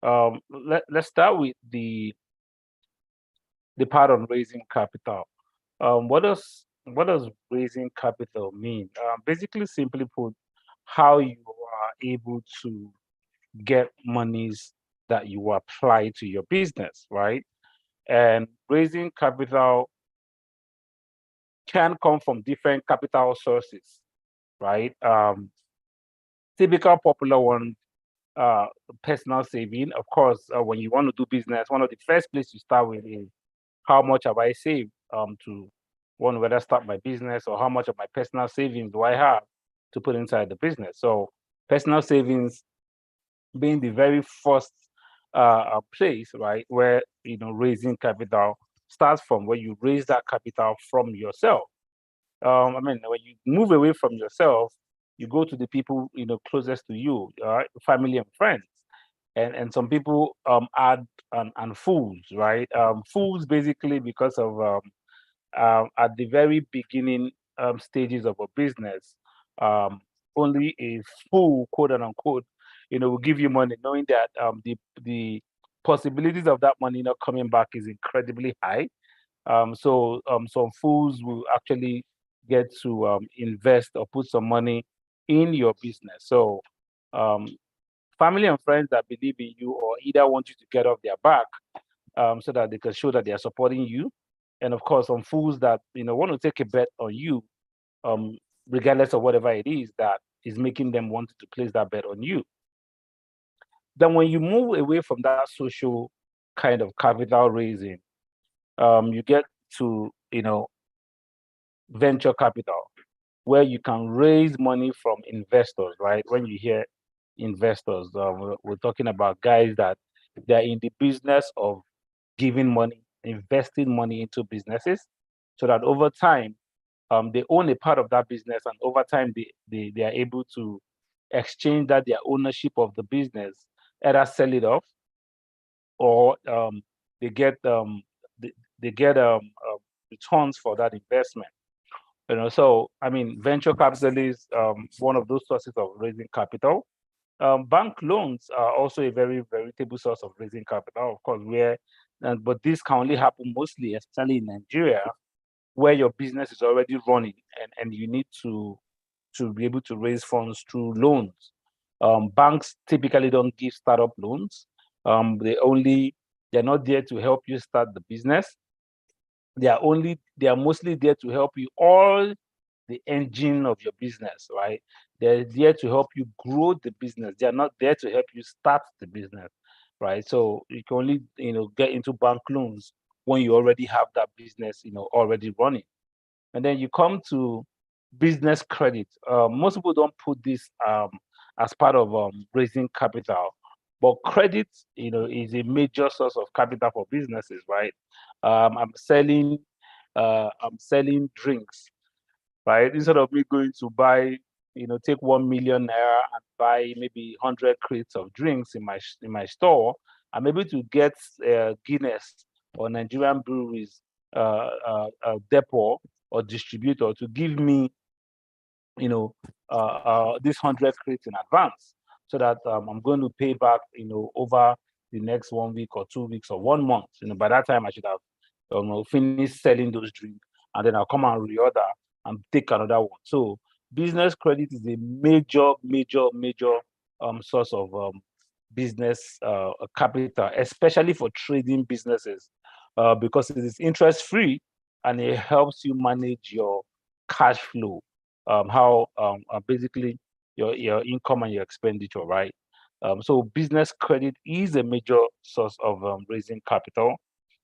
Let's start with the part on raising capital. What does raising capital mean? Basically, simply put, how you are able to get monies that you apply to your business, right? And raising capital can come from different capital sources, right? Typical popular one, uh, personal saving. Of course, when you want to do business, one of the first places you start with is how much have I saved to one whether start my business, or how much of my personal savings do I have to put inside the business. So personal savings being the very first place, right, where raising capital starts from, where you raise that capital from yourself. I mean, when you move away from yourself, you go to the people closest to you, family and friends, and some people add and fools, right? Fools basically because of at the very beginning stages of a business, um, only a fool, quote and unquote, will give you money, knowing that the possibilities of that money not coming back is incredibly high. So some fools will actually get to invest or put some money in your business. So um, family and friends that believe in you, or either want you to get off their back, so that they can show that they are supporting you. And of course, some fools that want to take a bet on you, um, regardless of whatever it is that is making them want to place that bet on you. Then when you move away from that social kind of capital raising, you get to venture capital, where you can raise money from investors, right? When you hear investors, we're talking about guys that they're in the business of giving money, investing money into businesses, so that over time, they own a part of that business, and over time, they are able to exchange that their ownership of the business, either sell it off, or they get they, they get returns for that investment. So I mean, venture capital is one of those sources of raising capital. Bank loans are also a very veritable source of raising capital, of course, but this can only happen mostly, especially in Nigeria, where your business is already running, and you need to be able to raise funds through loans. Banks typically don't give startup loans. They're not there to help you start the business. They are mostly there to help you all the engine of your business, right? They're there to help you grow the business. They are not there to help you start the business, right? So you can only get into bank loans when you already have that business already running. And then you come to business credit. Most people don't put this as part of raising capital, but credit is a major source of capital for businesses, right? I'm selling drinks, right? Instead of me going to buy, take 1 million naira and buy maybe 100 crates of drinks in my store, I'm able to get Guinness or Nigerian breweries depot or distributor to give me, this 100 crates in advance, so that I'm going to pay back, over the next 1 week or 2 weeks or 1 month. By that time I should have finished selling those drinks, and then I'll come and reorder and take another one. So business credit is a major, major, major source of business capital, especially for trading businesses, because it is interest free, and it helps you manage your cash flow, how basically your income and your expenditure, right? So business credit is a major source of raising capital.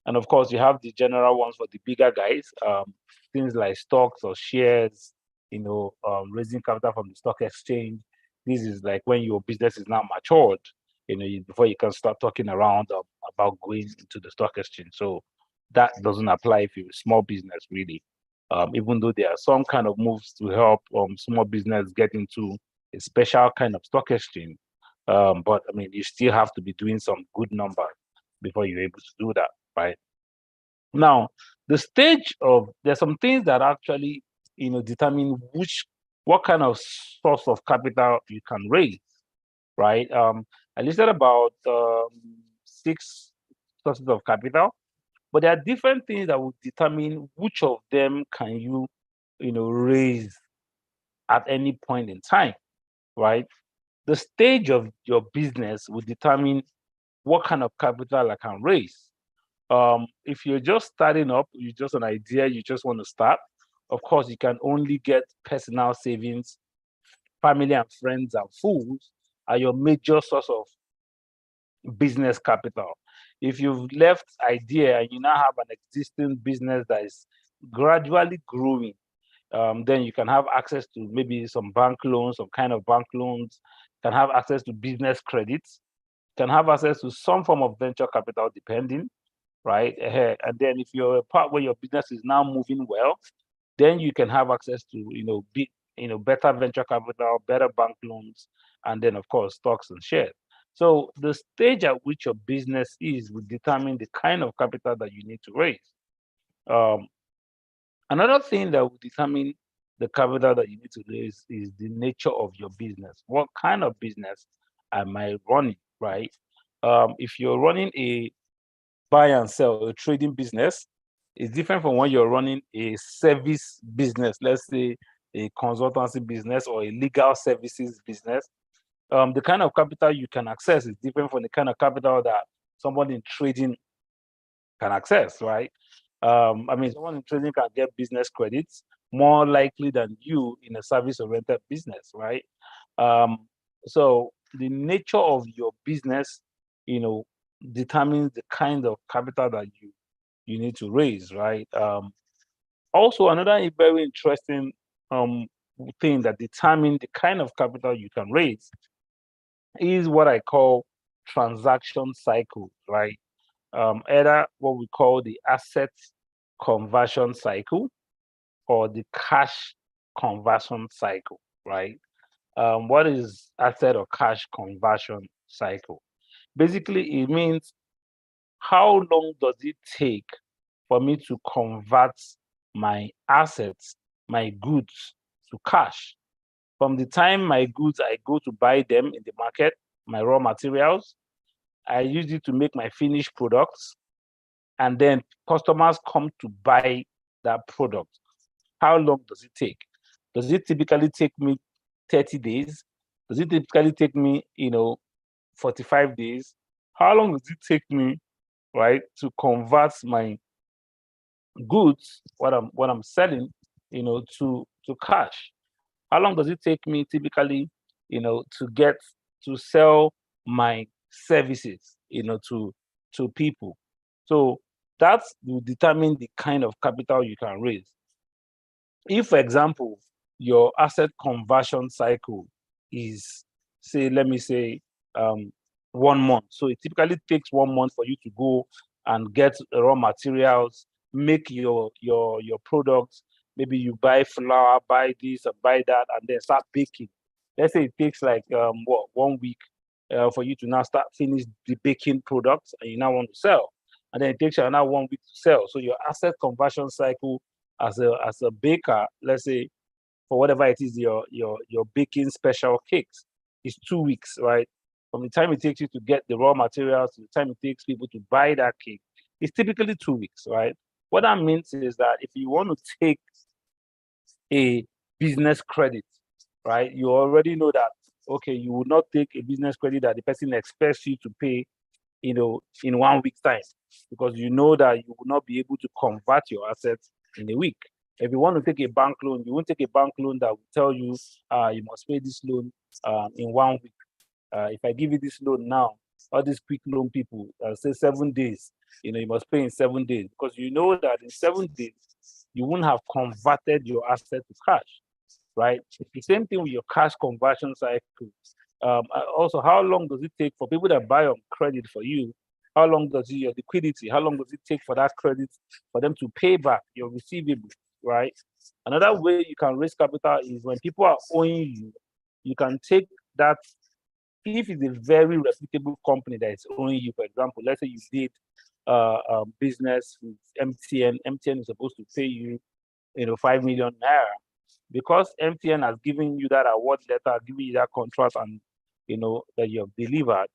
And of course, you have the general ones for the bigger guys, things like stocks or shares, raising capital from the stock exchange. This is like when your business is now matured, before you can start talking around about going into the stock exchange. So that doesn't apply if you're a small business, really. Even though there are some kind of moves to help small business get into a special kind of stock exchange. But I mean, you still have to be doing some good numbers before you're able to do that, right? Now, there's some things that actually, determine what kind of source of capital you can raise, right? I listed about six sources of capital, but there are different things that will determine which of them can you, raise at any point in time, right? The stage of your business will determine what kind of capital I can raise. If you're just starting up, you just an idea, you just want to start, of course, you can only get personal savings, family and friends and fools are your major source of business capital. If you've left idea and you now have an existing business that is gradually growing, then you can have access to maybe some bank loans, some kind of bank loans, can have access to business credits, can have access to some form of venture capital, depending, right? And then if you're a part where your business is now moving well, then you can have access to, better venture capital, better bank loans, and then of course stocks and shares. So the stage at which your business is will determine the kind of capital that you need to raise. Um, Another thing that will determine the capital that you need to raise is the nature of your business. What kind of business am I running, right? If you're running a buy and sell, a trading business, it's different from when you're running a service business, let's say a consultancy business or a legal services business. The kind of capital you can access is different from the kind of capital that someone in trading can access, right? I mean, someone in trading can get business credits more likely than you in a service-oriented business, right? Um, so the nature of your business, you know, determines the kind of capital that you need to raise, right? Also, another very interesting um, thing that determines the kind of capital you can raise is what I call transaction cycle, right? Either what we call the asset conversion cycle or the cash conversion cycle, right? What is asset or cash conversion cycle? Basically, it means how long does it take for me to convert my assets, my goods to cash? From the time my goods, I go to buy them in the market, my raw materials, I use it to make my finished products, and then customers come to buy that product. How long does it take? Does it typically take me 30 days? Does it typically take me, 45 days? How long does it take me, right, to convert my goods, what I'm selling, to cash? How long does it take me typically, to get to sell my services, to people? So that will determine the kind of capital you can raise. If, for example, your asset conversion cycle is, say, let me say, 1 month. So it typically takes 1 month for you to go and get raw materials, make your products. Maybe you buy flour, buy this, and buy that, and then start baking. Let's say it takes like 1 week for you to now start finish the baking products, and you now want to sell, and then it takes you another 1 week to sell. So your asset conversion cycle as a baker, let's say for whatever it is you're baking special cakes, is 2 weeks, right? From the time it takes you to get the raw materials to the time it takes people to buy that cake, it's typically 2 weeks, right? What that means is that if you want to take a business credit, right, you already know that, okay, you will not take a business credit that the person expects you to pay, in 1 week's time, because you know that you will not be able to convert your assets in a week. If you want to take a bank loan, you won't take a bank loan that will tell you you must pay this loan in 1 week. If I give you this loan now, all these quick loan people say 7 days, you must pay in 7 days, because you know that in 7 days you won't have converted your asset to cash, right? It's the same thing with your cash conversion cycle. Also, how long does it take for people that buy on credit for you? How long does your liquidity? How long does it take for that credit for them to pay back your receivable, right? Another way you can raise capital is when people are owing you. You can take that. If it's a very reputable company that is owing you, for example, let's say you did business with MTN. MTN is supposed to pay you, 5 million naira, because MTN has given you that award letter, given you that contract, and that you have delivered.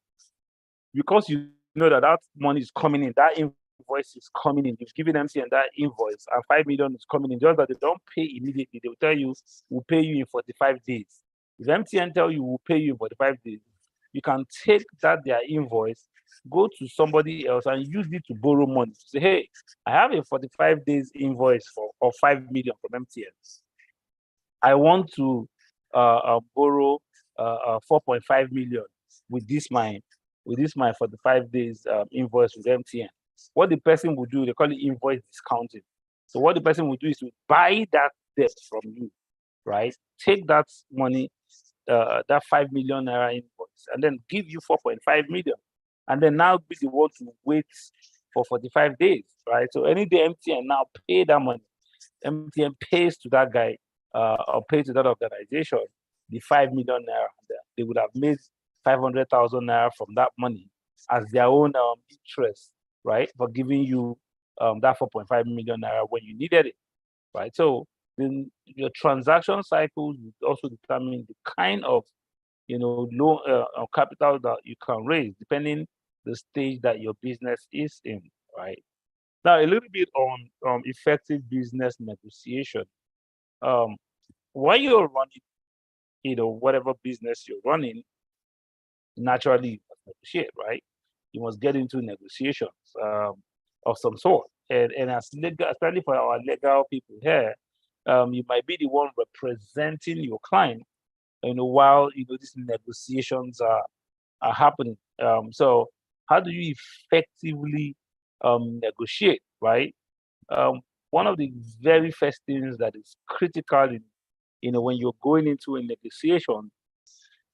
because you know that that money is coming in, that invoice is coming in. You've given MTN that invoice, and 5 million is coming in. Just that they don't pay immediately. They will tell you, "We'll pay you in 45 days." If MTN tell you, "We'll pay you in 45 days," you can take that their invoice, go to somebody else, and use it to borrow money. To say, "Hey, I have a 45 days invoice for of 5 million from MTN. I want to borrow 4.5 million with this my 45 days invoice with MTN." What the person will do, they call it invoice discounting. So what the person will do is to buy that debt from you, right? Take that money, that 5 million naira invoice, and then give you 4.5 million, and then now be the one to wait for 45 days, right? So any day MTN now pay that money, MTN pays to that guy or pays to that organization the 5 million naira. They would have made 500,000 naira from that money as their own interest, right? For giving you that 4.5 million naira when you needed it, right? So then your transaction cycles will also determine the kind of loan capital that you can raise depending the stage that your business is in, right? Now a little bit on effective business negotiation. Um, while you're running, whatever business you're running, naturally you must negotiate, right? You must get into negotiations of some sort. And as legal, especially for our legal people here, you might be the one representing your client, while these negotiations are happening. So how do you effectively negotiate, right? One of the very first things that is critical in, when you're going into a negotiation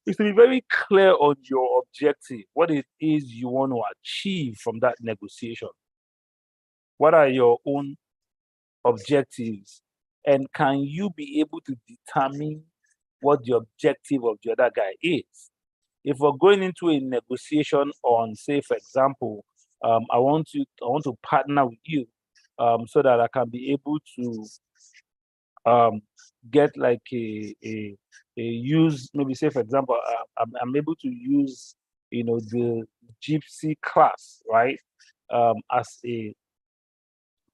is to be very clear on your objective, what it is you want to achieve from that negotiation. What are your own objectives? And can you be able to determine what the objective of the other guy is? If we're going into a negotiation on, say, for example, I want to partner with you so that I can be able to get like a use, maybe say for example, I'm able to use the gypsy class, right, as a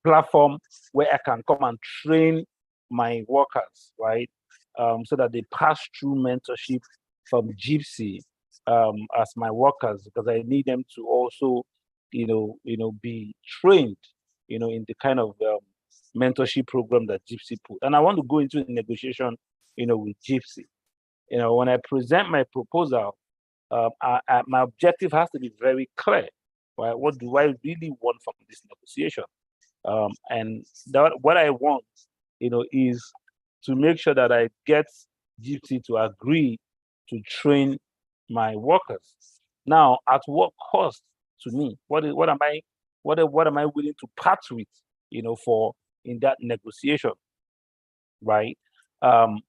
platform where I can come and train my workers, right, so that they pass through mentorship from gypsy as my workers, because I need them to also be trained in the kind of mentorship program that gypsy put. And I want to go into a negotiation with gypsy. When I present my proposal, my objective has to be very clear, right? What do I really want from this negotiation? And what I want is to make sure that I get gypsy to agree to train my workers. Now, at what cost to me? What am I willing to part with for in that negotiation, right?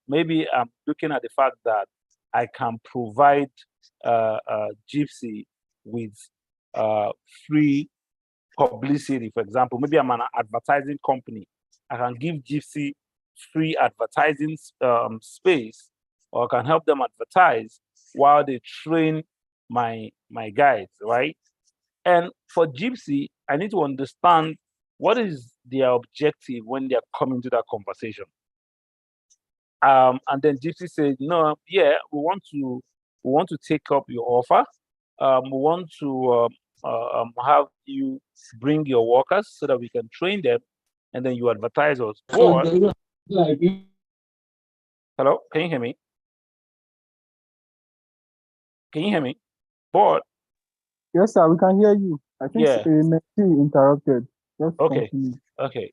Maybe I'm looking at the fact that I can provide gypsy with free publicity. For example, maybe I'm an advertising company. I can give gypsy free advertising space, or I can help them advertise while they train my guys, right? And for gypsy, I need to understand what is their objective when they are coming to that conversation. And then gypsy said, "No, yeah, we want to take up your offer. We want to have you bring your workers so that we can train them, and then you advertise us." But hello, can you hear me? Can you hear me? But Yes, sir, we can hear you. I think yeah, Messi interrupted. Just okay, continue. okay.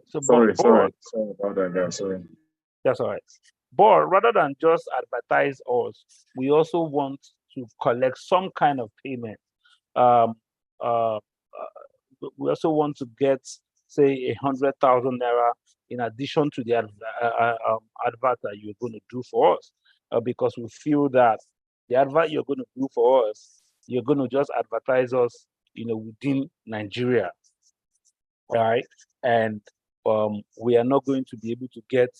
So, Sorry but about that, guys. Sorry. that's all right. But rather than just advertise us, we also want to collect some kind of payment. Um, uh, we also want to get, say, 100,000 naira in addition to the advert that you're going to do for us, because we feel that the advert you're going to do for us, you're going to just advertise us, within Nigeria, right? And we are not going to be able to get,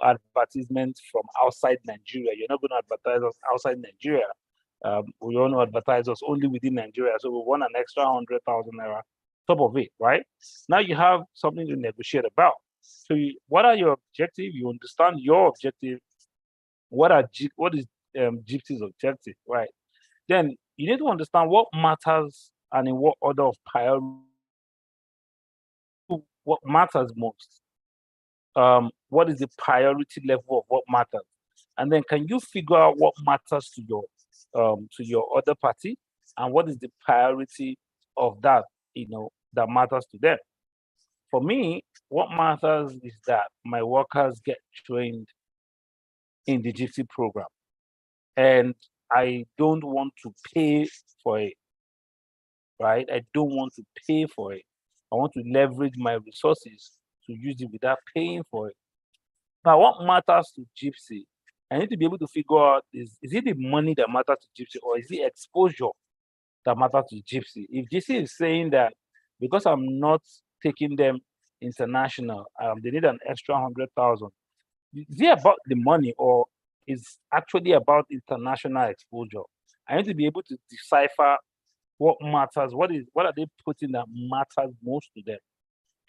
advertisements from outside Nigeria. You're not going to advertise us outside Nigeria, We all know advertisers only within Nigeria, so we want an extra 100,000 naira top of it, right? Now you have something to negotiate about. So, what are your objectives? You understand your objective. What is Gypsy's objective, right? Then you need to understand what matters and in what order of priority, what matters most. What is the priority level of what matters, and then can you figure out what matters to your other party, and what is the priority of that, that matters to them. For me, what matters is that my workers get trained in the Gypsy program, and I don't want to pay for it, right? I don't want to pay for it. I want to leverage my resources to use it without paying for it. Now, what matters to Gypsy? I need to be able to figure out, is it the money that matters to Gypsy, or is it exposure that matters to Gypsy? If Gypsy is saying that because I'm not taking them international, they need an extra 100,000, is it about the money, or is actually about international exposure? I need to be able to decipher what matters, what are they putting that matters most to them,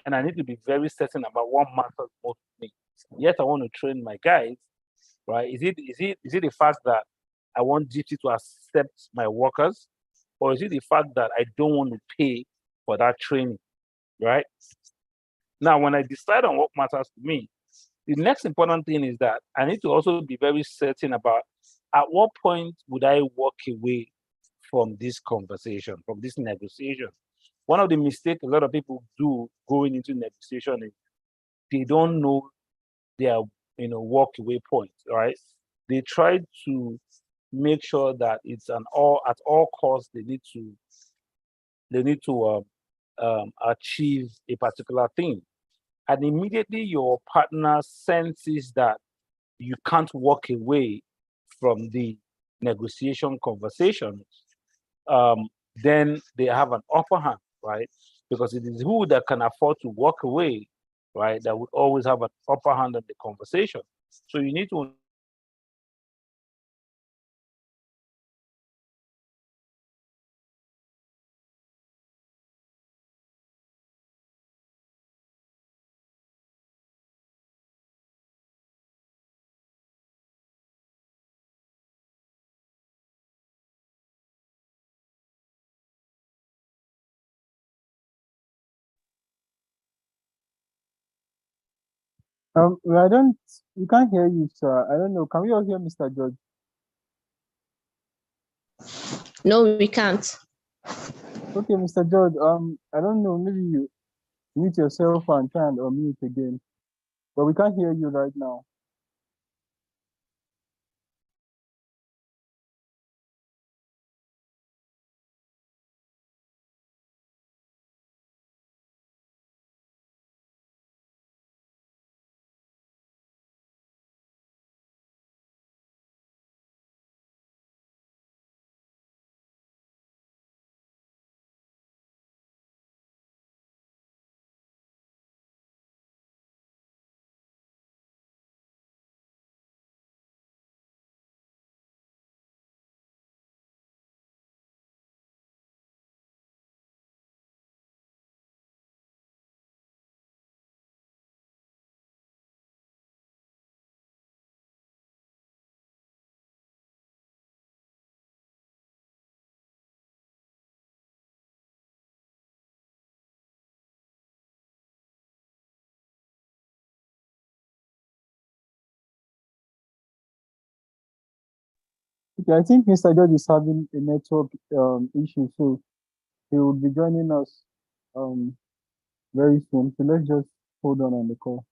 and I need to be very certain about what matters most to me. Yes, I want to train my guys, right? Is it the fact that I want GT to accept my workers, or is it the fact that I don't want to pay for that training, right? Now, when I decide on what matters to me, the next important thing is that I need to also be very certain about at what point would I walk away from this conversation, from this negotiation. One of the mistakes a lot of people do going into negotiation is they don't know their walk away point, right? They try to make sure that it's an all at all costs they need to achieve a particular thing, and immediately your partner senses that you can't walk away from the negotiation conversations, then they have an upper hand, right? Because it is who that can afford to walk away, right? That would always have an upper hand in the conversation. So you need to I don't, we can't hear you, sir. I don't know. Can we all hear Mr. George? No, we can't. Okay, Mr. George, I don't know. Maybe you mute yourself and try and unmute again. But we can't hear you right now. Okay, I think Mr. George is having a network issue, so he will be joining us um very soon. So let's just hold on the call.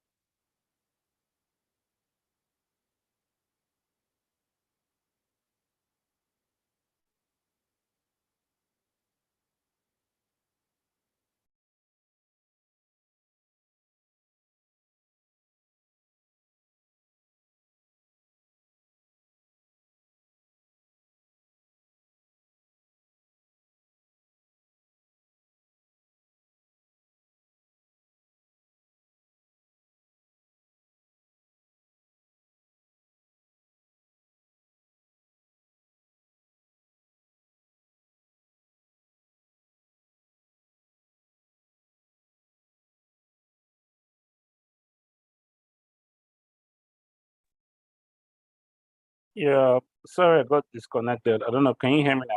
Yeah, sorry, I got disconnected. I don't know. Can you hear me now?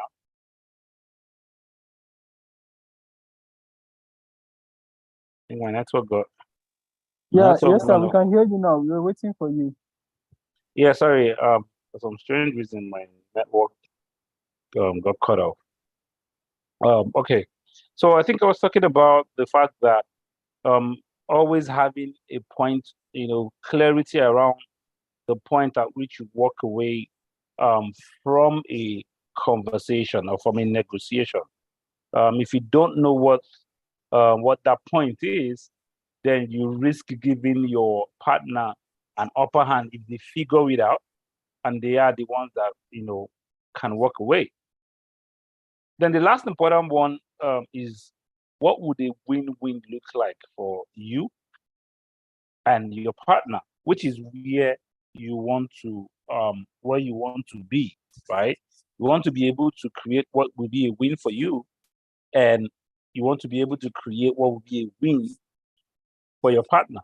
I think my network got my Yeah, network yes, sir. went We off. can hear you now. We're waiting for you. Yeah, sorry. For some strange reason, my network got cut off. Okay. So I think I was talking about the fact that um always having a point, clarity around the point at which you walk away um from a conversation or from a negotiation. If you don't know what that point is, then you risk giving your partner an upper hand if they figure it out and they are the ones that can walk away. Then the last important one is, what would a win-win look like for you and your partner, which is where you want to be, right? You want to be able to create what will be a win for you, and you want to be able to create what will be a win for your partner,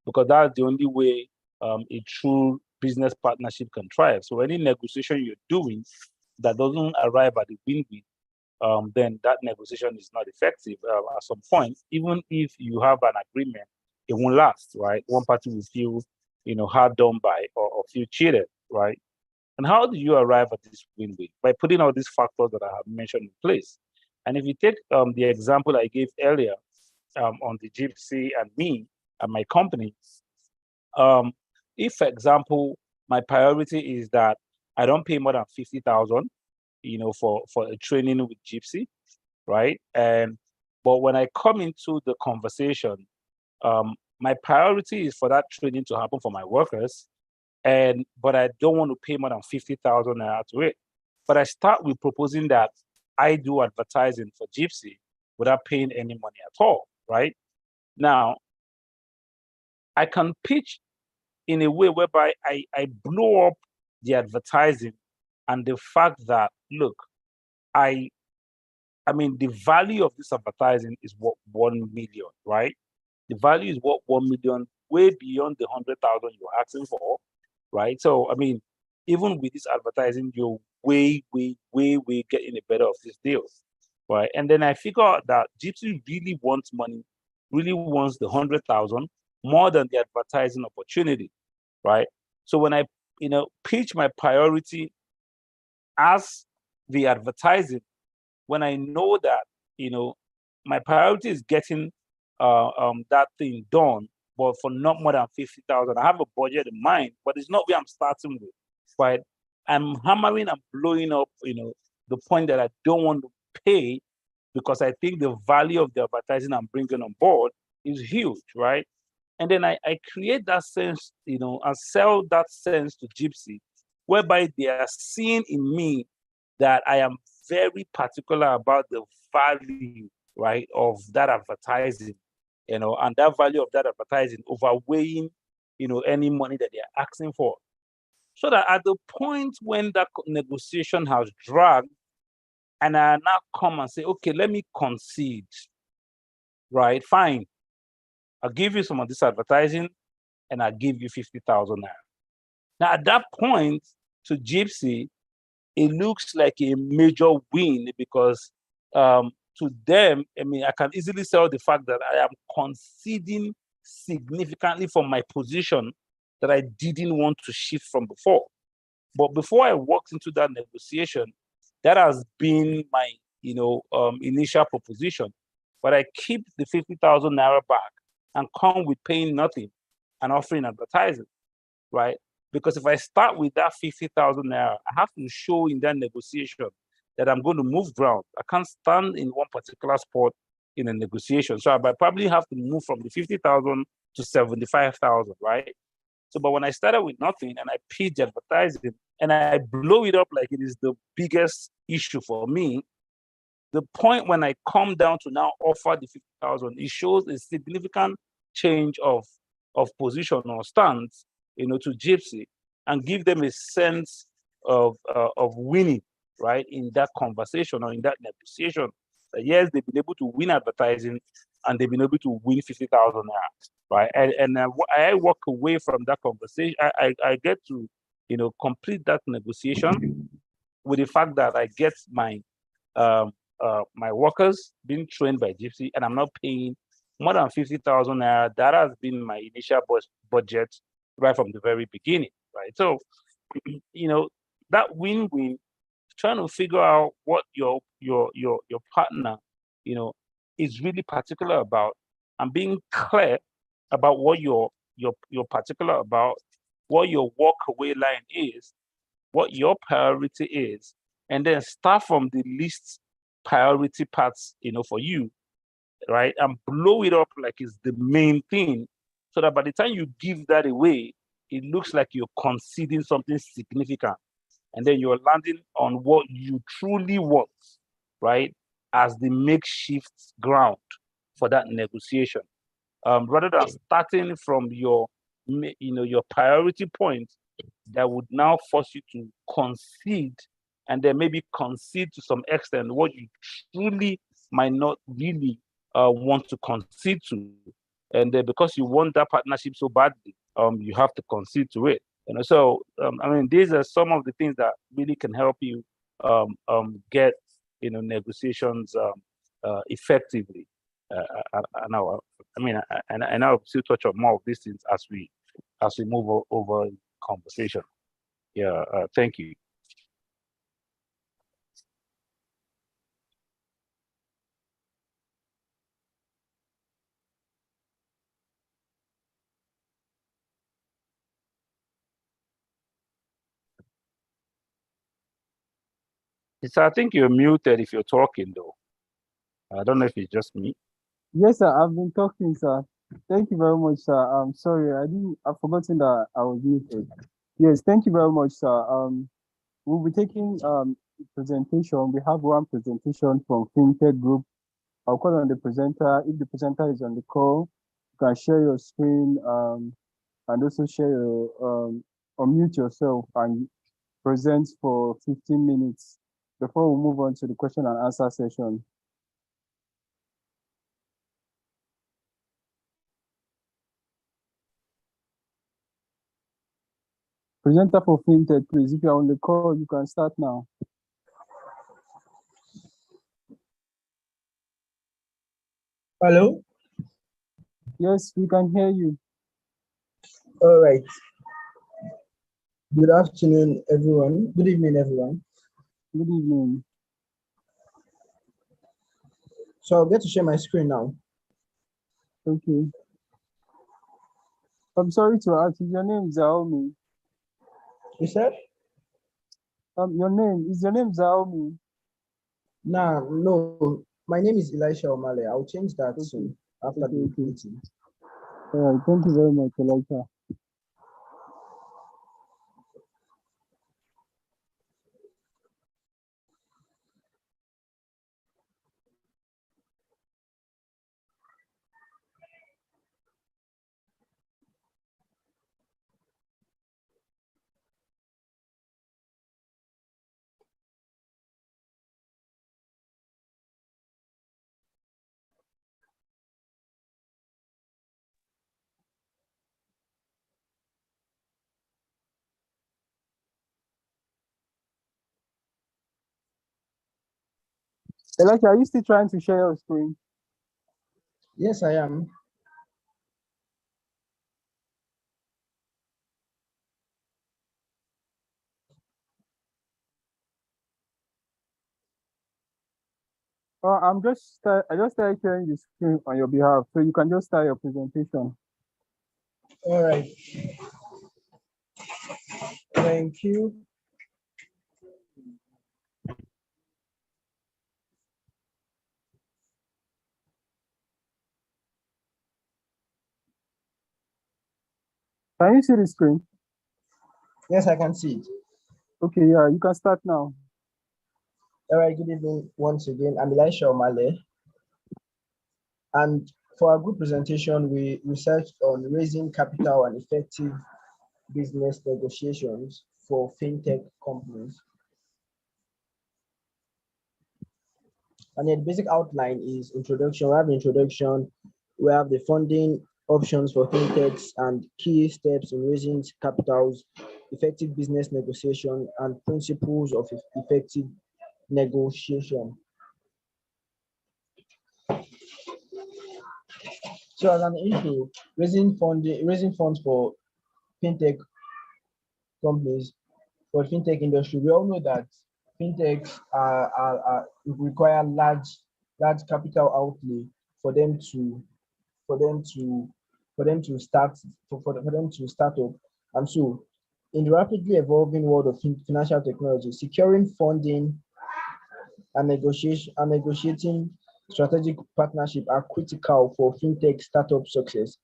because that's the only way a true business partnership can thrive. So any negotiation you're doing that doesn't arrive at a win-win, then that negotiation is not effective. At some point, even if you have an agreement, it won't last, right? One party will feel, hard done by, or feel cheated, right? And how do you arrive at this win-win? By putting all these factors that I have mentioned in place. And if you take the example I gave earlier on the Gypsy and me and my company, um, if, for example, my priority is that I don't pay more than 50,000, for a training with Gypsy, right? And but when I come into the conversation, my priority is for that training to happen for my workers, and but I don't want to pay more than 50,000 naira to it. But I start with proposing that I do advertising for Gypsy without paying any money at all, right? Now I can pitch in a way whereby I blow up the advertising and the fact that, look, I I mean, the value of this advertising is what 1 million, right? The value is what 1 million, way beyond the 100,000 you're asking for, right? So, I mean, even with this advertising, you're way, way, way, way getting a better of this deal, right? And then I figure out that Gypsy really wants money, really wants the 100,000 more than the advertising opportunity, right? So when I, pitch my priority as the advertising, when I know that, my priority is getting that thing done, but for not more than 50,000. I have a budget in mind, but it's not where I'm starting with. But I'm hammering and blowing up, the point that I don't want to pay, because I think the value of the advertising I'm bringing on board is huge, right? And then I create that sense, and sell that sense to Gypsy, whereby they are seeing in me that I am very particular about the value, right, of that advertising, and that value of that advertising overweighing, any money that they are asking for. So that at the point when that negotiation has dragged, and I now come and say, okay, let me concede, right? Fine. I'll give you some of this advertising and I'll give you 50,000 naira. Now, at that point, to Gypsy, it looks like a major win, because to them, I mean, I can easily sell the fact that I am conceding significantly from my position that I didn't want to shift from before. But before I walked into that negotiation, that has been my, initial proposition. But I keep the 50,000 naira back and come with paying nothing and offering advertising, right? Because if I start with that 50,000 naira, I have to show in that negotiation that I'm going to move ground. I can't stand in one particular spot in a negotiation. So I probably have to move from the 50,000 to 75,000, right? So, but when I started with nothing and I pitch advertising and I blow it up like it is the biggest issue for me, the point when I come down to now offer the 50,000, it shows a significant change of position or stance, to Gypsy, and give them a sense of winning, right, in that conversation or in that negotiation. That yes, they've been able to win advertising and they've been able to win 50,000 naira, right? And I walk away from that conversation. I get to complete that negotiation with the fact that I get my workers being trained by Gypsy, and I'm not paying more than 50,000 naira. That has been my initial budget right from the very beginning, right? So, that win-win, trying to figure out what your partner, is really particular about, and being clear about what you're particular about, what your walkaway line is, what your priority is, and then start from the least priority parts, for you, right? And blow it up like it's the main thing, so that by the time you give that away, it looks like you're conceding something significant. And then you're landing on what you truly want, right? As the makeshift ground for that negotiation. Rather than starting from your priority point that would now force you to concede, and then maybe concede to some extent what you truly might not really want to concede to. And then because you want that partnership so badly, you have to concede to it. So I mean, these are some of the things that really can help you get negotiations effectively. And I'll still touch on more of these things as we move over conversation. Yeah, thank you. So I think you're muted if you're talking, though. I don't know if it's just me. Yes, sir. I've been talking, sir. Thank you very much, sir. I'm sorry, I've forgotten that I was muted. Yes, thank you very much, sir. We'll be taking presentation. We have one presentation from FinTech Group. I'll call on the presenter. If the presenter is on the call, you can share your screen and also share your unmute yourself and present for 15 minutes before we move on to the question and answer session. Presenter for FinTech, please. If you're on the call, you can start now. Hello? Yes, we can hear you. All right. Good afternoon, everyone. Good evening, everyone. Good evening. So I'll get to share my screen now. Okay. I'm sorry to ask, is your name Zaomi? You said? Your name Zaomi? Nah, no. My name is Elisha Omale. I'll change that Okay. soon after the meeting. All right, thank you very much, Elisha. Elisha, are you still trying to share your screen? Yes, I am. I just started sharing the screen on your behalf, so you can just start your presentation. All right. Thank you. Can you see the screen? Yes, I can see it. Okay, yeah, you can start now. All right, good evening once again. I'm Elisha Omale. And for our group presentation, we researched on raising capital and effective business negotiations for fintech companies. And the basic outline is introduction. We have the introduction, we have the funding options for fintechs and key steps in raising capitals effective business negotiation, and principles of effective negotiation. So, as an intro, raising funds for fintech companies, for fintech industry, we all know that fintechs require large capital outlay for them to for them to for them to start for them to start up. And so, in the rapidly evolving world of financial technology, securing funding and negotiating strategic partnership are critical for fintech startup success.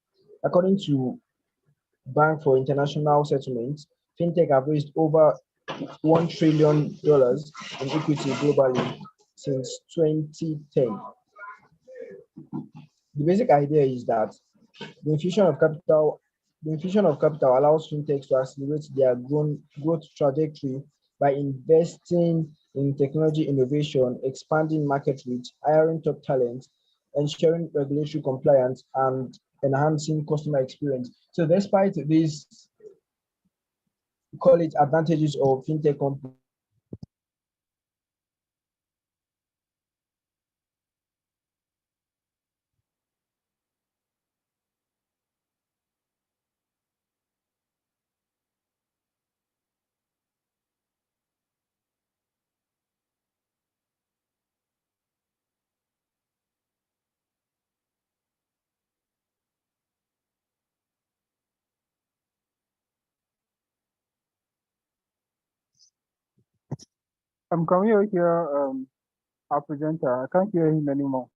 According to Bank for International Settlements, fintech have raised over $1 trillion in equity globally since 2010. The basic idea is that the infusion of capital the infusion of capital allows fintechs to accelerate their growth trajectory by investing in technology innovation, expanding market reach, hiring top talent, ensuring regulatory compliance, and enhancing customer experience. So despite these, call it advantages of fintech companies, Can we hear our presenter? I can't hear him anymore.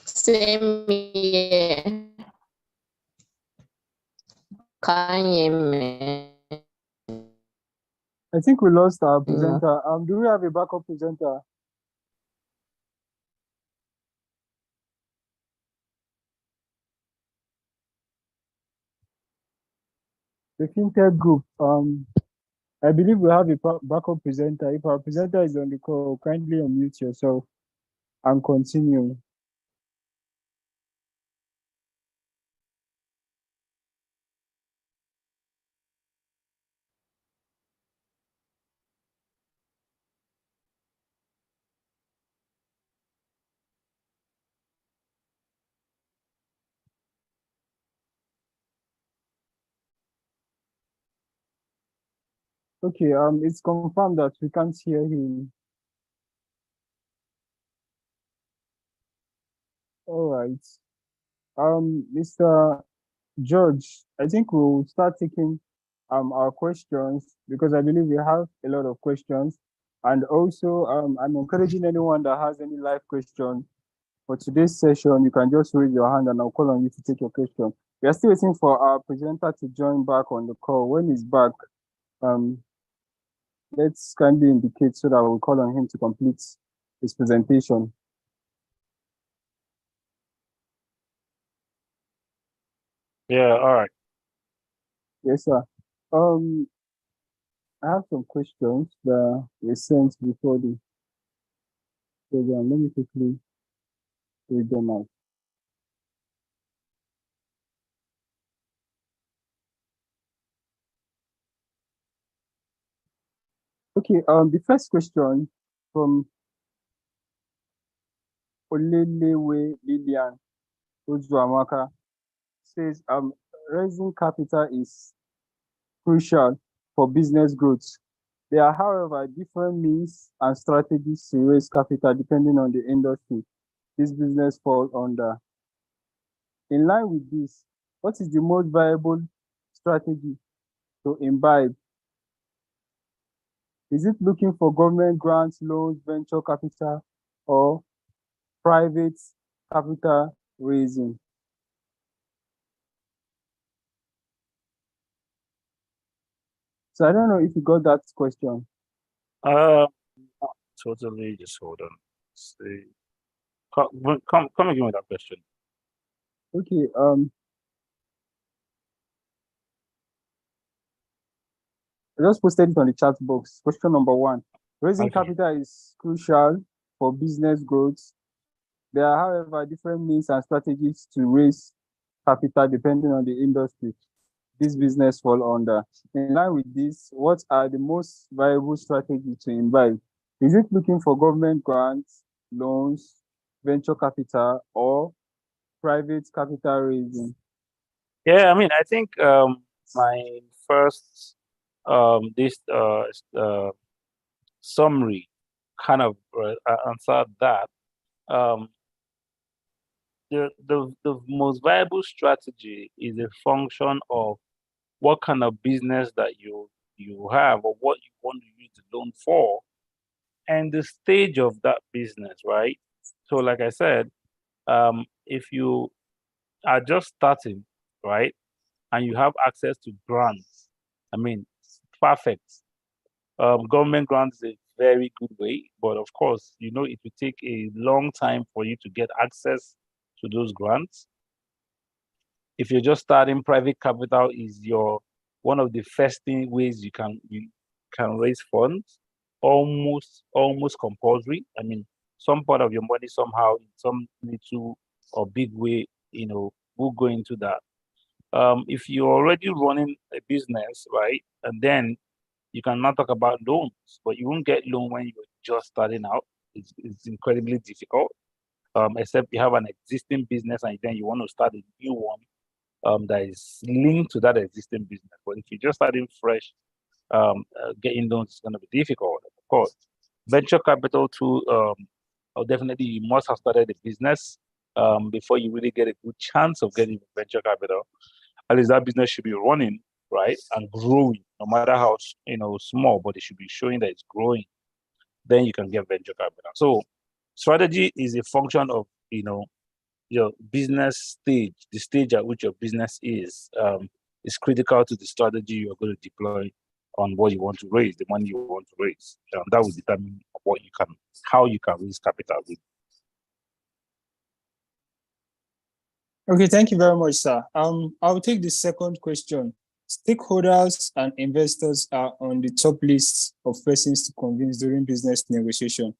Same here. Can you hear me? I think we lost our No. presenter. Do we have a backup presenter? The fintech group. I believe we have a backup presenter. If our presenter is on the call, kindly unmute yourself and continue. Okay, it's confirmed that we can't hear him. All right. Mr. George, I think we'll start taking our questions because I believe we have a lot of questions. And also, I'm encouraging anyone that has any live question for today's session, you can just raise your hand and I'll call on you to take your question. We are still waiting for our presenter to join back on the call. When he's back, let's kindly indicate so that we'll call on him to complete his presentation. Yeah, all right. Yes, sir. I have some questions that were sent before the program. Let me quickly read them out. Okay, the first question from Olelewe Lilian Ozuamaka says, raising capital is crucial for business growth. There are, however, different means and strategies to raise capital depending on the industry this business falls under. In line with this, what is the most viable strategy to imbibe? Is it looking for government grants, loans, venture capital, or private capital raising? So I don't know if you got that question. Totally. Just hold on. See, come again with that question. Okay. I just posted it on the chat box. Question number 1. Raising Okay. capital is crucial for business growth. There are, however, different means and strategies to raise capital depending on the industry this business fall under? In line with this, what are the most viable strategies to invite? Is it looking for government grants, loans, venture capital, or private capital raising? Yeah, I mean, I think my first this summary kind of answered that. Um, the most viable strategy is a function of what kind of business that you have or what you want to use the loan for and the stage of that business, right? So, like I said, if you are just starting, right, and you have access to grants, I mean, perfect. Government grants is a very good way, but of course, you know, it will take a long time for you to get access to those grants. If you're just starting, private capital is your one of the first ways you can raise funds, almost compulsory. I mean, some part of your money somehow in some little or big way, will go into that. If you're already running a business, right, and then you can now talk about loans, but you won't get loan when you're just starting out. It's incredibly difficult. Except you have an existing business and then you want to start a new one that is linked to that existing business. But if you're just starting fresh, getting loans is going to be difficult, of course. Venture capital too, definitely you must have started a business before you really get a good chance of getting venture capital. At least that business should be running, right, and growing, no matter how small, but it should be showing that it's growing. Then you can get venture capital. So strategy is a function of your business stage, the stage at which your business is critical to the strategy you're going to deploy on what you want to raise, the money you want to raise. That will determine how you can raise capital. Okay, thank you very much, sir. I'll take the second question. Stakeholders and investors are on the top list of persons to convince during business negotiation.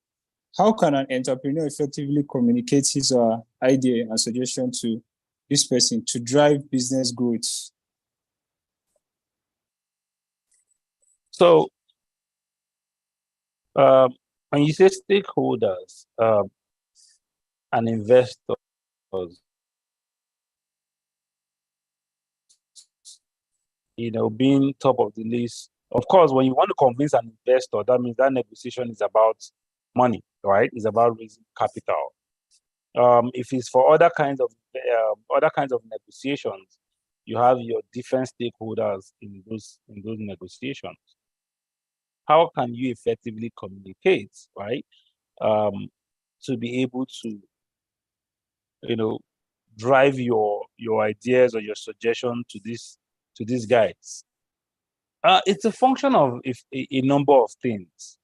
How can an entrepreneur effectively communicate his or her idea and suggestion to this person to drive business growth? So, when you say stakeholders and investors, being top of the list. Of course, when you want to convince an investor, that means that negotiation is about money, right? It's about raising capital. If it's for other kinds of negotiations, you have your different stakeholders in those negotiations. How can you effectively communicate, right? To be able to, drive your ideas or your suggestion to these guys. It's a function of a number of things.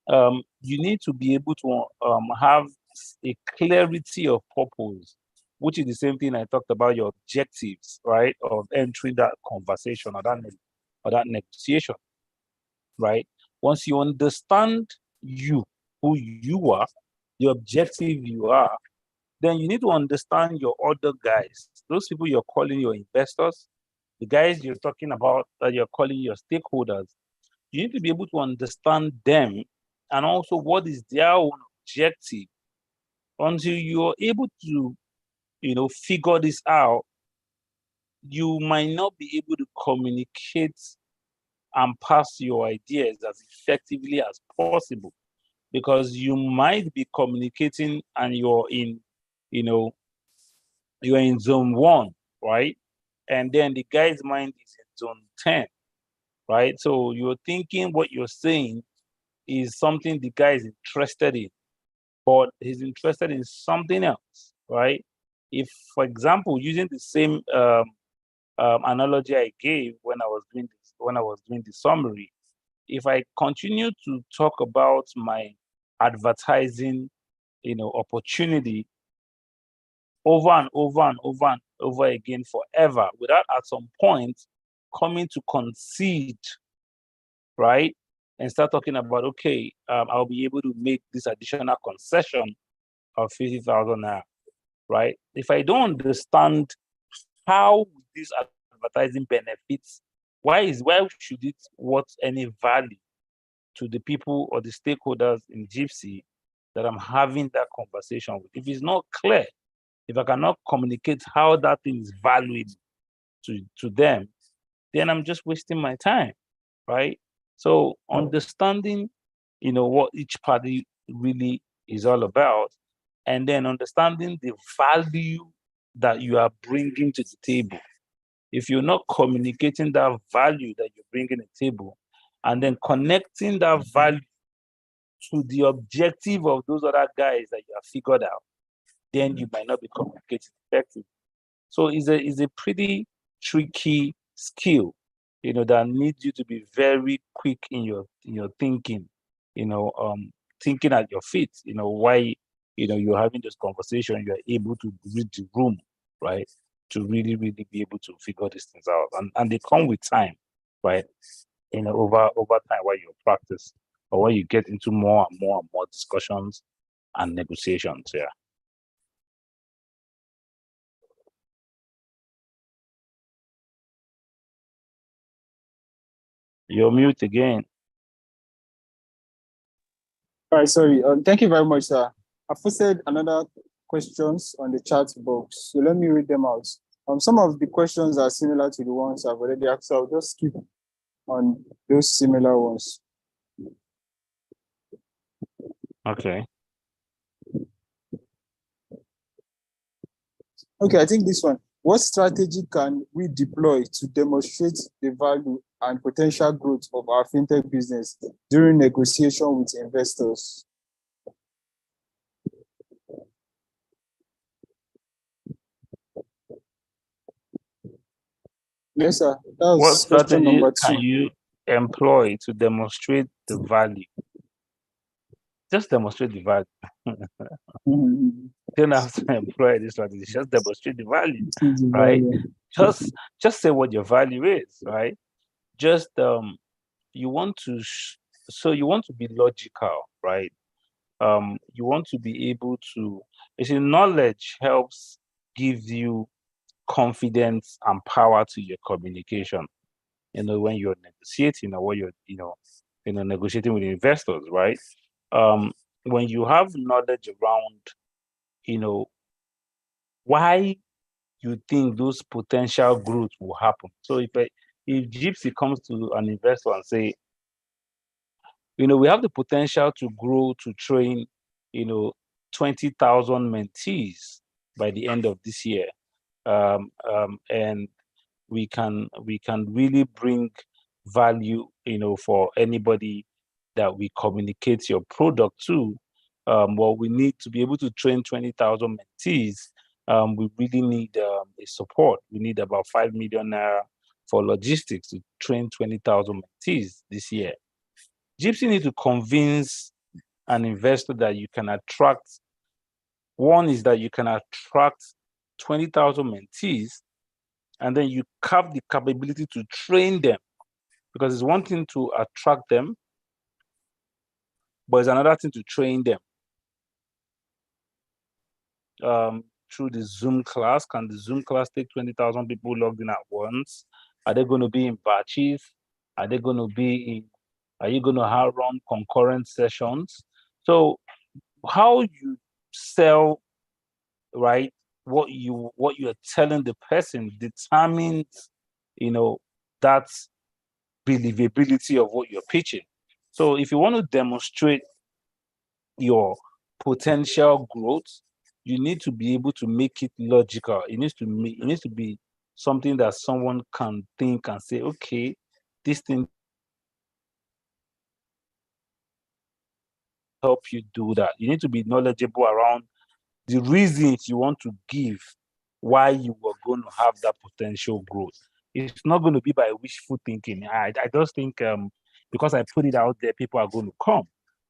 You need to be able to have a clarity of purpose, which is the same thing I talked about your objectives, right, of entering that conversation or that negotiation, right? Once you understand who you are, the objective you are, then you need to understand your other guys, those people you're calling your investors, the guys you're talking about that you're calling your stakeholders. You need to be able to understand them and also what is their own objective. Until you're able to, figure this out, you might not be able to communicate and pass your ideas as effectively as possible because you might be communicating and you know, you're in zone 1, right? And then the guy's mind is in zone 10, right? So you're thinking what you're saying is something the guy is interested in, but he's interested in something else, right? If, for example, using the same analogy I gave when I was doing the summary, if I continue to talk about my advertising, opportunity over and over and over and over again forever, without at some point coming to concede, right? And start talking about, okay, I'll be able to make this additional concession of 50,000 naira, right? If I don't understand how this advertising benefits? Why should it worth any value to the people or the stakeholders in Gypsy that I'm having that conversation with? If it's not clear, if I cannot communicate how that thing is valuable to them, then I'm just wasting my time, right? So understanding, what each party really is all about, and then understanding the value that you are bringing to the table. If you're not communicating that value that you're bringing to the table, and then connecting that value to the objective of those other guys that you have figured out, then you might not be communicating effectively. So it's a pretty tricky skill, that needs you to be very quick in your thinking, thinking at your feet, why, you're having this conversation, you're able to read the room, right? To really, really be able to figure these things out. And they come with time, right? Over time while you practice, or when you get into more and more and more discussions and negotiations. Yeah. You're mute again. All right, sorry. Thank you very much, sir. I posted another questions on the chat box, so let me read them out. Some of the questions are similar to the ones I've already asked, so I'll just skip on those similar ones. Okay. Okay, I think this one. What strategy can we deploy to demonstrate the value and potential growth of our fintech business during negotiation with investors? Yes, sir. That What was question strategy number can 2. you employ to demonstrate the value? Just demonstrate the value. Mhm. You don't have to employ this strategy. Just demonstrate the value, See the right? value. Just say what your value is, right? Just you want to so you want to be logical, right? You want to be able to. You see, knowledge helps give you confidence and power to your communication. When you're negotiating, or when you're negotiating with investors, right? When you have knowledge around why you think those potential growth will happen. So if Gypsy comes to an investor and say, we have the potential to grow to train 20,000 mentees by the end of this year, and we can really bring value for anybody that we communicate your product to. Well, we need to be able to train 20,000 mentees. We really need a support. We need about 5 million naira for logistics to train 20,000 mentees this year. Gypsy need to convince an investor that you can attract. One is that you can attract 20,000 mentees, and then you have the capability to train them, because it's one thing to attract them, but it's another thing to train them. Through the Zoom class, can the Zoom class take 20,000 people logged in at once? Are they going to be in batches? Are you going to have run concurrent sessions? So how you sell, right, what you're telling the person determines, that believability of what you're pitching. So if you want to demonstrate your potential growth, you need to be able to make it logical. It needs to be something that someone can think and say, okay, this thing help you do that. You need to be knowledgeable around the reasons you want to give why you are going to have that potential growth. It's not going to be by wishful thinking. I just think because I put it out there, people are going to come.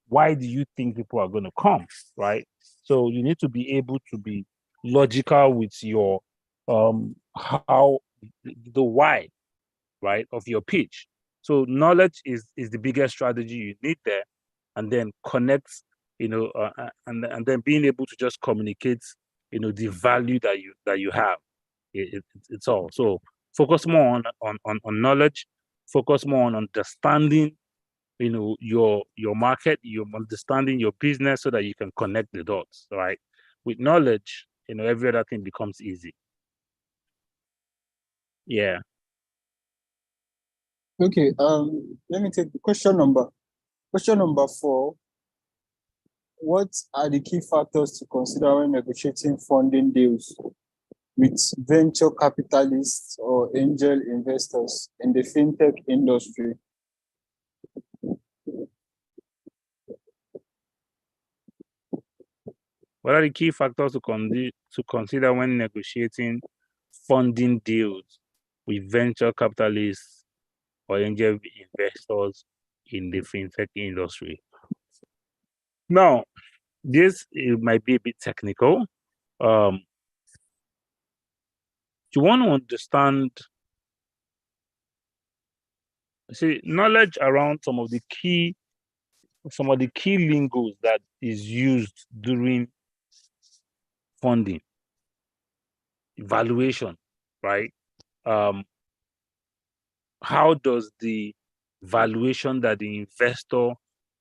Why do you think people are going to come, right? So you need to be able to be logical with your how the why, right, of your pitch. So knowledge is the biggest strategy you need there, and then connect, and then being able to just communicate, the value that you have. It's all. So Focus more on knowledge, focus more on understanding, your market, your understanding your business, so that you can connect the dots, right? With knowledge, every other thing becomes easy. Yeah. Okay. Let me take question number 4. What are the key factors to consider when negotiating funding deals with venture capitalists or angel investors in the fintech industry? What are the key factors to consider when negotiating funding deals with venture capitalists or angel investors in the fintech industry? Now, it might be a bit technical. You want to understand, knowledge around some of the key lingos that is used during funding, evaluation, right? How does the valuation that the investor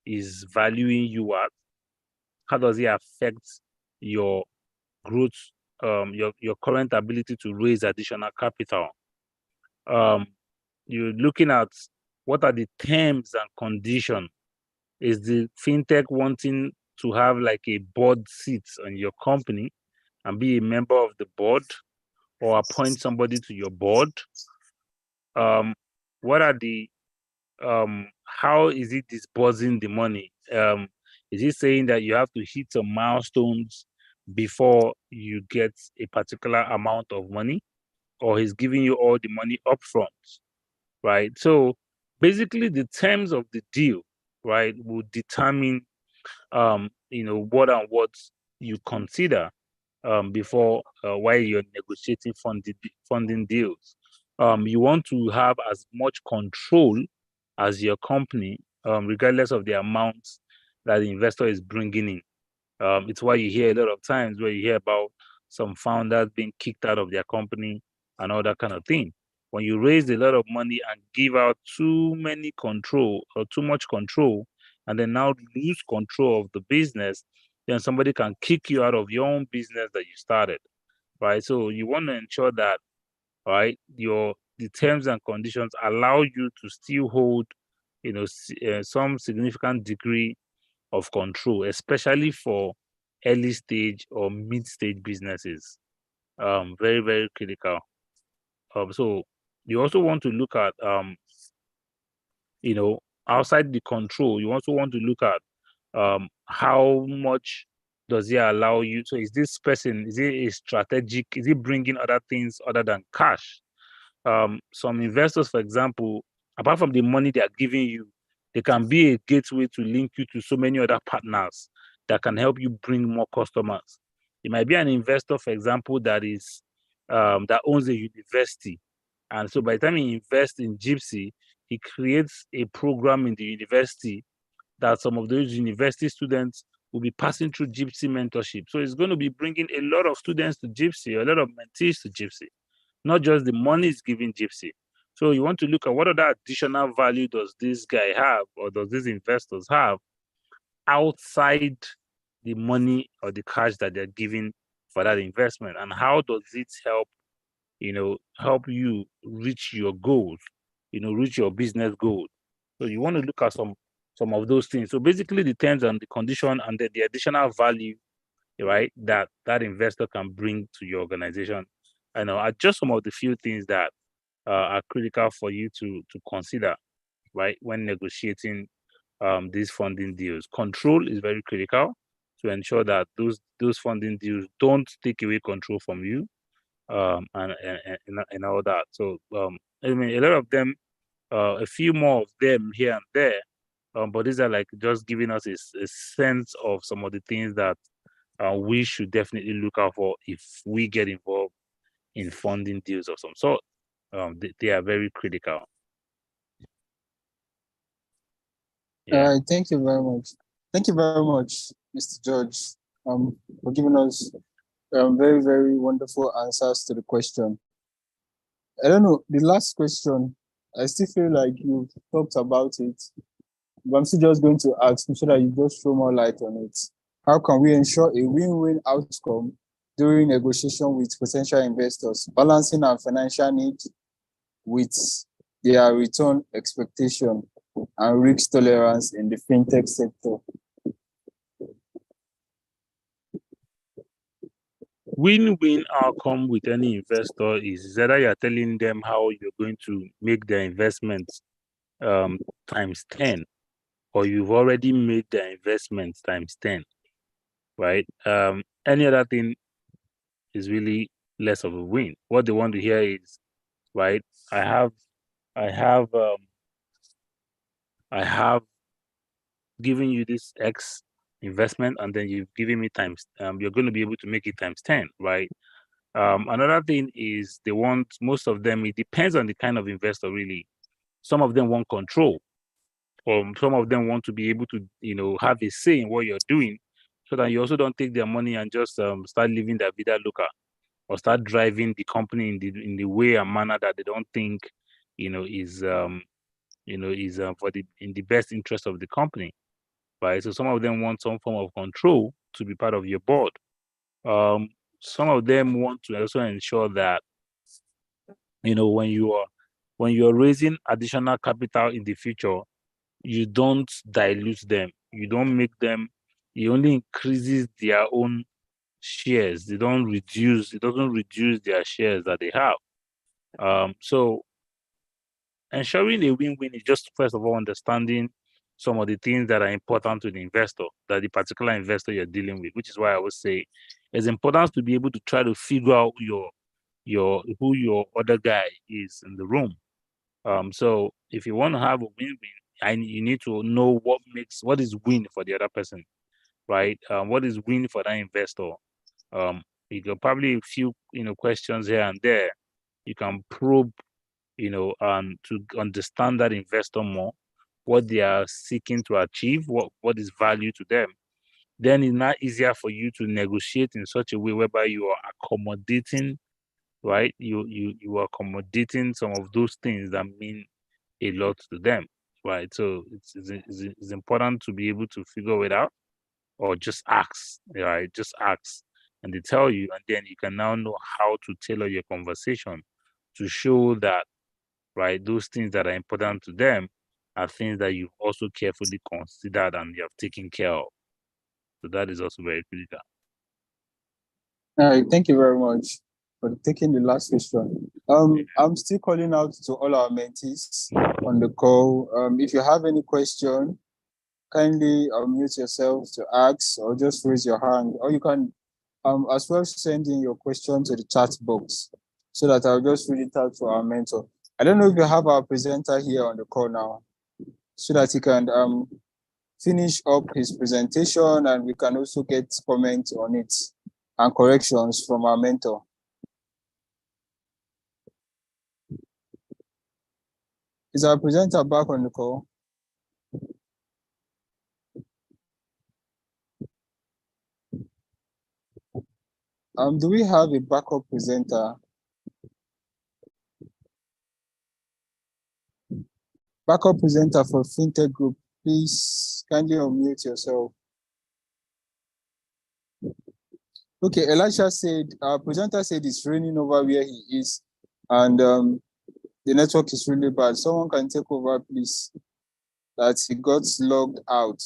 is valuing you at, how does it affect your growth, your current ability to raise additional capital? You're looking at what are the terms and conditions. Is the fintech wanting to have like a board seat on your company and be a member of the board, or appoint somebody to your board? What are the how is it disbursing the money? Is it saying that you have to hit some milestones before you get a particular amount of money, or he's giving you all the money upfront, right? So basically the terms of the deal, right, will determine what and what you consider before while you're negotiating funding deals. You want to have as much control as your company, regardless of the amounts that the investor is bringing in. It's why you hear a lot of times where you hear about some founders being kicked out of their company and all that kind of thing. When you raise a lot of money and give out too much control, and then now lose control of the business, then somebody can kick you out of your own business that you started, right? So you want to ensure that, right, the terms and conditions allow you to still hold, some significant degree of control, especially for early stage or mid stage businesses. Very, very critical. So you also want to look at, outside the control, you also want to look at how much does it allow you. So is this person, is it a strategic, is it bringing other things other than cash? Some investors, for example, apart from the money they are giving you, they can be a gateway to link you to so many other partners that can help you bring more customers. It might be an investor, for example, that owns a university, and so by the time he invests in JIIPCC, he creates a program in the university that some of those university students will be passing through JIIPCC mentorship. So it's going to be bringing a lot of students to JIIPCC, a lot of mentees to JIIPCC, not just the money is giving JIIPCC. So you want to look at what other additional value does this guy have, or does these investors have, outside the money or the cash that they're giving for that investment, and how does it help you reach your goals, reach your business goals. So you want to look at some of those things. So basically the terms and the condition and the additional value, right, that investor can bring to your organization. I know are just some of the few things that are critical for you to consider, right, when negotiating these funding deals. Control is very critical to ensure that those funding deals don't take away control from you, and all that. So I mean, a lot of them, a few more of them here and there, but these are like just giving us a sense of some of the things that we should definitely look out for if we get involved in funding deals of some sort. They are very critical. All Yeah. right, thank you very much. Thank you very much, Mr. George, for giving us very, very wonderful answers to the question. I don't know. The last question, I still feel like you've talked about it, but I'm still just going to ask so that you just throw more light on it. How can we ensure a win-win outcome during negotiation with potential investors, balancing our financial needs with their return expectation and risk tolerance in the fintech sector? Win-win outcome with any investor is either you're telling them how you're going to make their investments times 10, or you've already made their investments times 10, right? Any other thing is really less of a win. What they want to hear is, right, I have I have I have given you this X investment, and then you've given me times you're going to be able to make it times 10, right? Another thing is they want, most of them, it depends on the kind of investor really. Some of them want control, or some of them want to be able to, have a say in what you're doing, so that you also don't take their money and just start living their vida loca, or start driving the company in the way and manner that they don't think, is for the in the best interest of the company, right? So some of them want some form of control to be part of your board. Um, some of them want to also ensure that, when you're raising additional capital in the future, you don't dilute them. You don't make them. It only increases their own shares. They don't reduce. It doesn't reduce their shares that they have. So ensuring a win-win is just, first of all, understanding some of the things that are important to the investor, that the particular investor you're dealing with, which is why I would say it's important to be able to try to figure out who your other guy is in the room. So if you want to have a win-win, you need to know what is win for the other person, right? What is win for that investor? You can probably a few questions here and there. You can probe, to understand that investor more, what they are seeking to achieve, what is value to them. Then it's not easier for you to negotiate in such a way whereby you are accommodating, right? You are accommodating some of those things that mean a lot to them, right? So it's important to be able to figure it out, or just ask, right? Just ask, and they tell you, and then you can now know how to tailor your conversation to show that, right, those things that are important to them are things that you've also carefully considered and you have taken care of. So that is also very critical. All right, thank you very much for taking the last question. I'm still calling out to all our mentees on the call. If you have any question, kindly unmute yourself to ask, or just raise your hand, or you can as well send in your question to the chat box, so that I'll just read it out to our mentor. I don't know if you have our presenter here on the call now, so that he can finish up his presentation, and we can also get comments on it and corrections from our mentor. Is our presenter back on the call? Do we have a backup presenter? Backup presenter for FinTech Group, please kindly unmute yourself. Okay, Elisha said, our presenter said it's raining over where he is, and the network is really bad. Someone can take over, please, that he got logged out.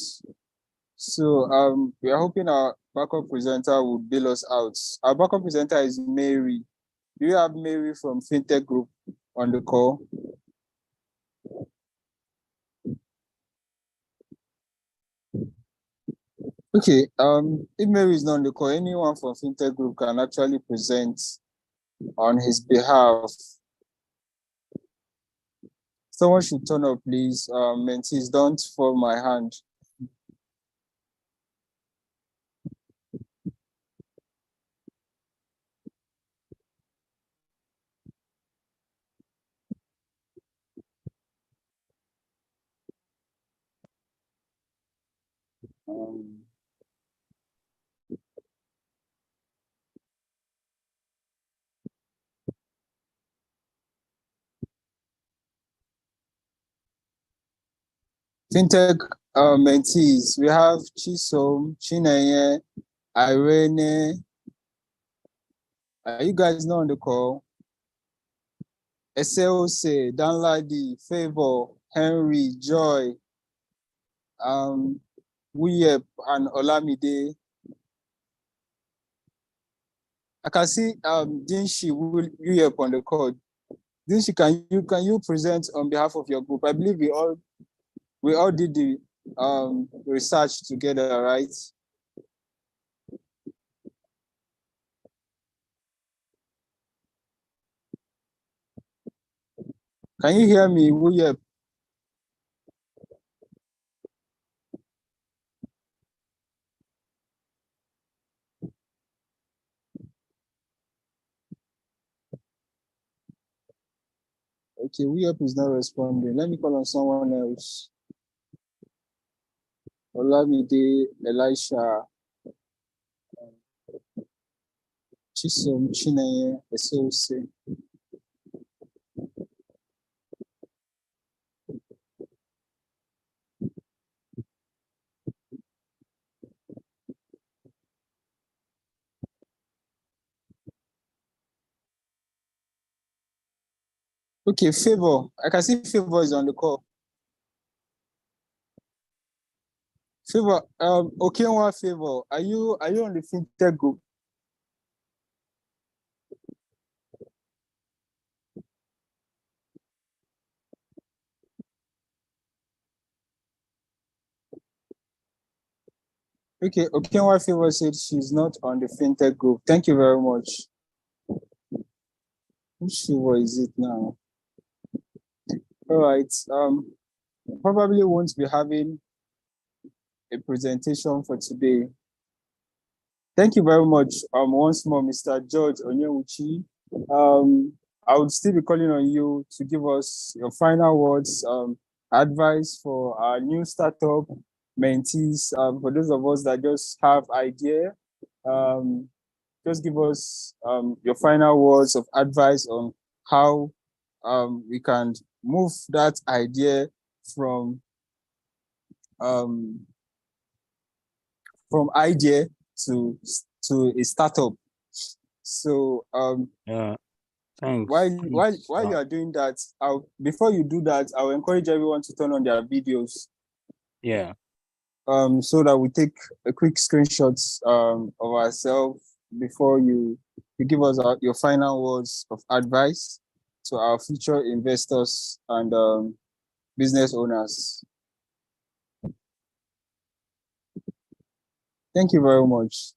So we are hoping our backup presenter will bail us out. Our backup presenter is Mary. Do you have Mary from FinTech Group on the call? Okay, if Mary is not on the call, anyone from FinTech Group can actually present on his behalf. Someone should turn up, please. Mentees, don't fall my hand. fintech mentees. We have Chisom, Chinenye, Irene. Are you guys not on the call? SLC, Danladi, Favor, Henry, Joy, Wuyep, and Olamide. I can see Dinshi Wuyep on the call. Dinshi, can you present on behalf of your group? I believe we all did the research together, right? Can you hear me, Wuyep? Okay, Wuyep is not responding. Let me call on someone else. Olamide, Elisha, Chisom, Chineye, SOC. Okay, Favor. I can see Favor is on the call. Favor, okay, one Favor. Are you on the fintech group? Okay, one Favor said she's not on the fintech group. Thank you very much. Which Favor is it now? All right. Probably won't be having a presentation for today. Thank you very much. Once more, Mr. George Onyewuchi. I would still be calling on you to give us your final words, advice for our new startup mentees. For those of us that just have idea, just give us your final words of advice on how we can move that idea from idea to a startup. So Yeah, thanks. while you are doing that, before you do that, I'll encourage everyone to turn on their videos. Yeah. So that we take a quick screenshots of ourselves before you give us your final words of advice to our future investors and business owners. Thank you very much.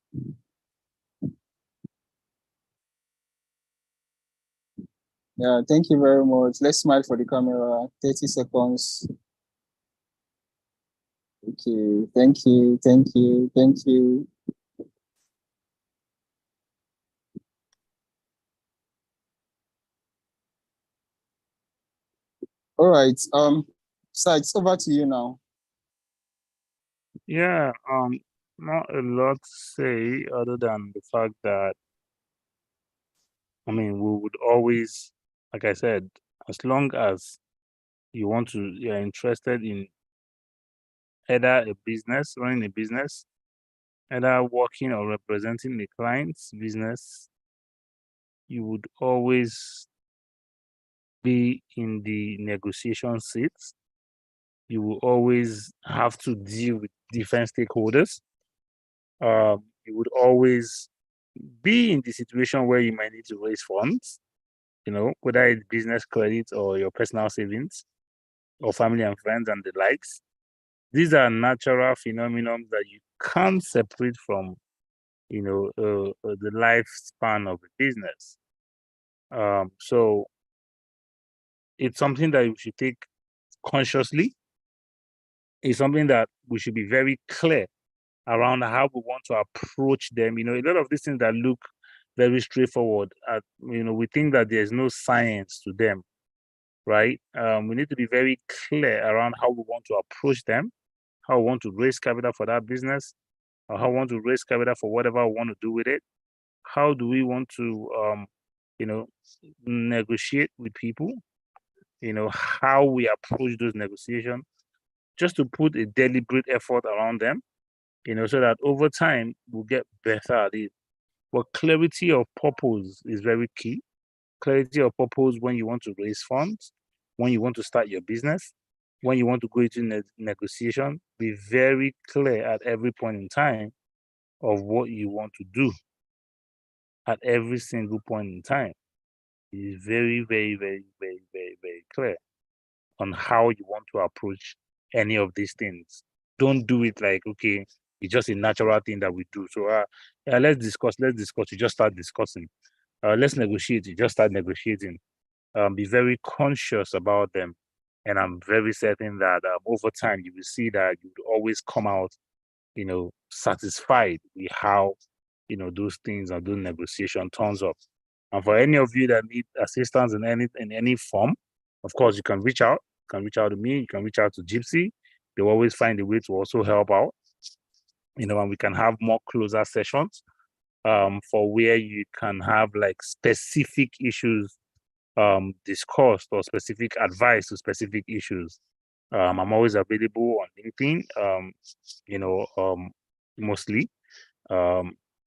Yeah, thank you very much. Let's smile for the camera. 30 seconds. Okay, thank you, thank you, thank you. All right, so it's over to you now. Yeah, not a lot to say other than the fact that, I mean, we would always, like I said, as long as you're interested in either a business, running a business, either working or representing a client's business, you would always be in the negotiation seat. You will always have to deal with different stakeholders. You would always be in the situation where you might need to raise funds, whether it's business credit or your personal savings or family and friends and the likes. These are natural phenomena that you can't separate from, the lifespan of a business. So it's something that you should take consciously. It's something that we should be very clear around how we want to approach them. A lot of these things that look very straightforward, we think that there's no science to them, right? We need to be very clear around how we want to approach them, how we want to raise capital for that business, or how we want to raise capital for whatever we want to do with it. How do we want to, negotiate with people? How we approach those negotiations. just to put a deliberate effort around them, so that over time we'll get better at it. But clarity of purpose is very key. Clarity of purpose when you want to raise funds, when you want to start your business, when you want to go into negotiation, be very clear at every point in time of what you want to do at every single point in time. It is very, very, very, very, very, very clear on how you want to approach any of these things. Don't do it like, okay, it's just a natural thing that we do. So yeah, let's discuss. You just start discussing. Let's negotiate. You just start negotiating. Be very conscious about them. And I'm very certain that over time you will see that you will always come out, satisfied with how, those things and those negotiation turns up. And for any of you that need assistance in any form, of course, you can reach out. You can reach out to me. You can reach out to Gypsy. They'll always find a way to also help out. And we can have more closer sessions for where you can have like specific issues discussed or specific advice to specific issues. I'm always available on LinkedIn, mostly.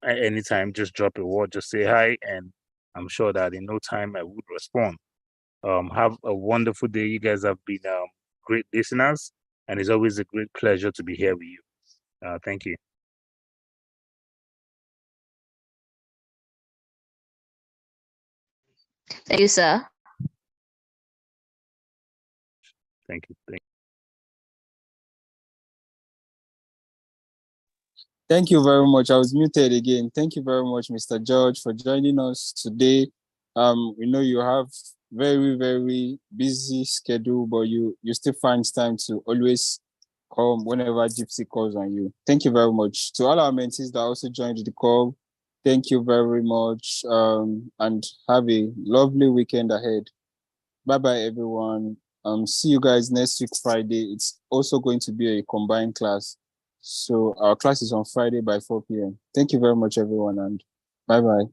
Anytime, just drop a word, just say hi, and I'm sure that in no time I would respond. Have a wonderful day. You guys have been great listeners, and it's always a great pleasure to be here with you. Thank you. Thank you, sir. Thank you. Thank you very much. I was muted again. Thank you very much, Mr. George, for joining us today. We know you have very, very busy schedule, but you still find time to always come whenever Gypsy calls on you. Thank you very much. To all our mentees that also joined the call, thank you very much, and have a lovely weekend ahead. Bye-bye, everyone. See you guys next week, Friday. It's also going to be a combined class. So our class is on Friday by 4 p.m. Thank you very much, everyone, and bye-bye.